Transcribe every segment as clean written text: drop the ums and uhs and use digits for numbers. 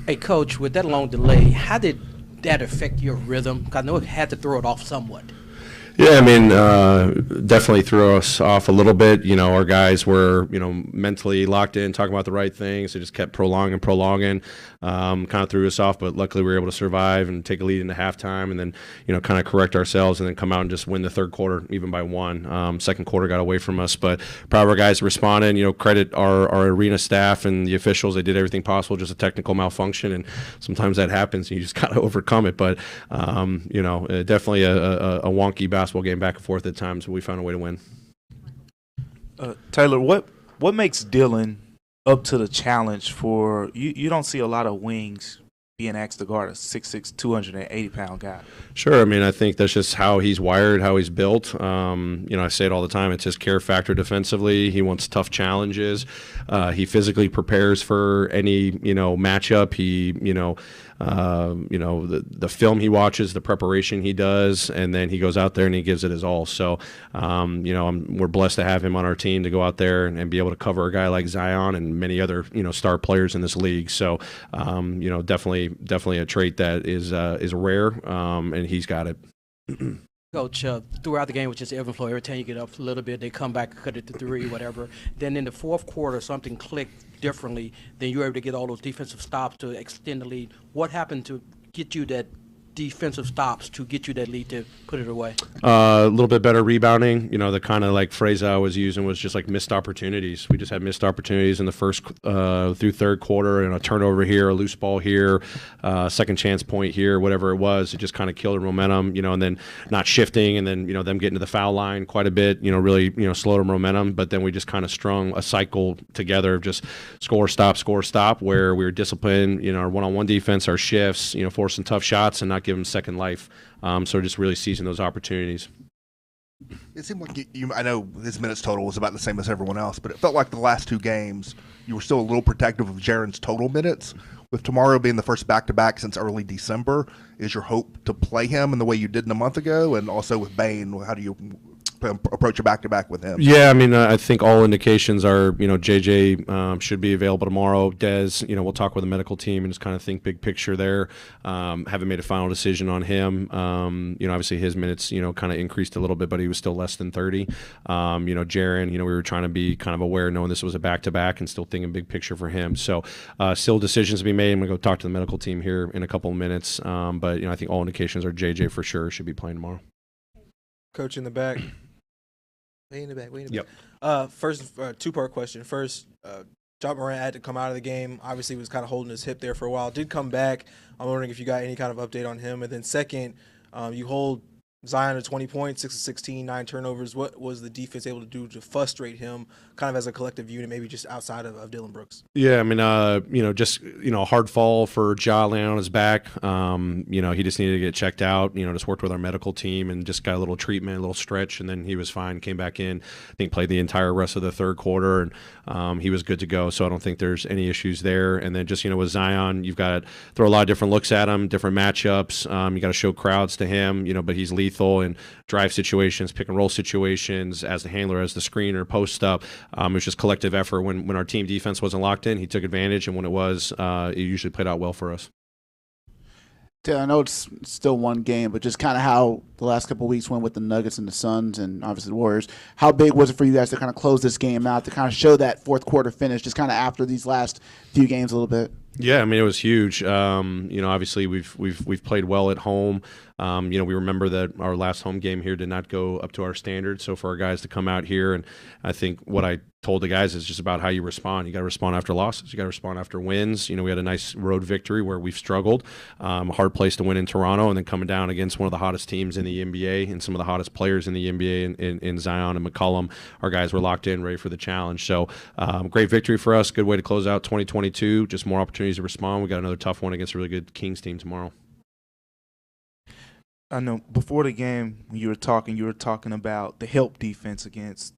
Hey, Coach, with that long delay, how did that affect your rhythm? 'Cause I know it had to throw it off somewhat. Yeah, I mean, definitely threw us off a little bit. Our guys were, mentally locked in, talking about the right things. They just kept prolonging. Kind of threw us off, but luckily we were able to survive and take a lead into halftime, and then, kind of correct ourselves, and then come out and just win the third quarter, even by one. Second quarter got away from us, but proud of our guys responded. Credit our arena staff and the officials. They did everything possible. Just a technical malfunction, and sometimes that happens. And you just got to overcome it. But, definitely a wonky basketball game back and forth at times, but we found a way to win. Taylor, what makes Dylan up to the challenge for you? You don't see a lot of wings being asked to guard a 6'6", 280-pound guy. Sure. I mean, I think that's just how he's wired, how he's built. I say it all the time. It's his care factor defensively. He wants tough challenges. He physically prepares for any, matchup. He, the film he watches, the preparation he does, and then he goes out there and he gives it his all. So, we're blessed to have him on our team to go out there and be able to cover a guy like Zion and many other, star players in this league. So, definitely a trait that is rare, and he's got it. Coach, throughout the game, which is ebb and flow, every time you get up a little bit, they come back, cut it to three, whatever. Then in the fourth quarter, something clicked differently. Then you were able to get all those defensive stops to extend the lead. What happened to get you that defensive stops to get you that lead to put it away? A little bit better rebounding. The kind of like phrase I was using was just like missed opportunities. We just had missed opportunities in the first through third quarter, and a turnover here, a loose ball here, second chance point here, whatever it was. It just kind of killed our momentum, and then not shifting, and then, them getting to the foul line quite a bit, really, slowed our momentum. But then we just kind of strung a cycle together of just score, stop, where we were disciplined, our one-on-one defense, our shifts, forcing tough shots and not give them second life. So just really seizing those opportunities. It seemed like I know his minutes total was about the same as everyone else, but it felt like the last two games you were still a little protective of Jaren's total minutes. With tomorrow being the first back-to-back since early December, is your hope to play him in the way you did a month ago? And also with Bane, how do you approach a back-to-back with him? Yeah, I mean, I think all indications are, JJ should be available tomorrow. Dez, we'll talk with the medical team and just kind of think big picture there. Haven't made a final decision on him. Obviously his minutes, kind of increased a little bit, but he was still less than 30. Jaren, we were trying to be kind of aware, knowing this was a back-to-back and still thinking big picture for him. So still decisions to be made. I'm going to go talk to the medical team here in a couple of minutes. But, I think all indications are JJ for sure should be playing tomorrow. Coach in the back. Way in the back. Yep. First, two-part question. First, John Morant had to come out of the game. Obviously, he was kind of holding his hip there for a while. Did come back. I'm wondering if you got any kind of update on him. And then second, you hold Zion to 20 points, 6 of 16, 9 turnovers. What was the defense able to do to frustrate him kind of as a collective unit, maybe just outside of Dillon Brooks? Yeah, I mean, just, a hard fall for Ja laying on his back. He just needed to get checked out, just worked with our medical team and just got a little treatment, a little stretch, and then he was fine, came back in. I think played the entire rest of the third quarter, and he was good to go. So I don't think there's any issues there. And then just, with Zion, you've got to throw a lot of different looks at him, different matchups. You got to show crowds to him, but he's lethal in drive situations, pick and roll situations, as the handler, as the screener, post up. It was just collective effort. When our team defense wasn't locked in, he took advantage, and when it was, it usually played out well for us. I know it's still one game, but just kind of how the last couple of weeks went with the Nuggets and the Suns and obviously the Warriors. How big was it for you guys to kind of close this game out, to kind of show that fourth quarter finish, just kind of after these last few games a little bit? Yeah, I mean, it was huge. Obviously we've played well at home. We remember that our last home game here did not go up to our standards. So for our guys to come out here, and I think what I told the guys is just about how you respond. You got to respond after losses. You got to respond after wins. We had a nice road victory where we've struggled. A hard place to win in Toronto, and then coming down against one of the hottest teams in the NBA and some of the hottest players in the NBA in Zion and McCollum. Our guys were locked in, ready for the challenge. So great victory for us. Good way to close out 2022. Just more opportunities to respond. We got another tough one against a really good Kings team tomorrow. I know before the game when you were talking about the help defense against,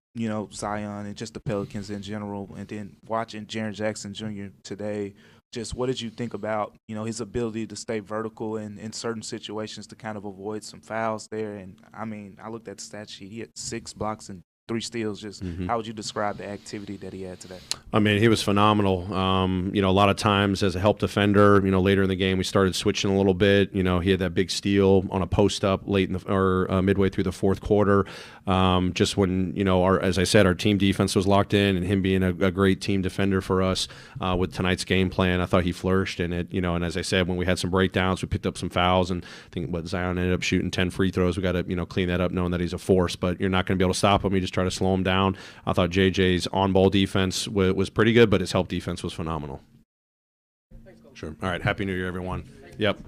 Zion and just the Pelicans in general, and then watching Jaren Jackson Jr. today. Just what did you think about, his ability to stay vertical in certain situations to kind of avoid some fouls there? And I mean, I looked at the stat sheet. He had 6 blocks and 3 steals. Just how would you describe the activity that he had today? I mean, he was phenomenal. You know, a lot of times as a help defender, you know, later in the game we started switching a little bit. You know, he had that big steal on a post up late in the or midway through the fourth quarter. Just when, you know, as I said, our team defense was locked in, and him being a great team defender for us with tonight's game plan, I thought he flourished in it. You know, and as I said, when we had some breakdowns, we picked up some fouls, and I think Zion ended up shooting 10 free throws. We got to, you know, clean that up, knowing that he's a force. But you're not going to be able to stop him. You just try to slow him down. I thought JJ's on-ball defense was pretty good, but his help defense was phenomenal. Sure. All right. Happy New Year, everyone. Yep.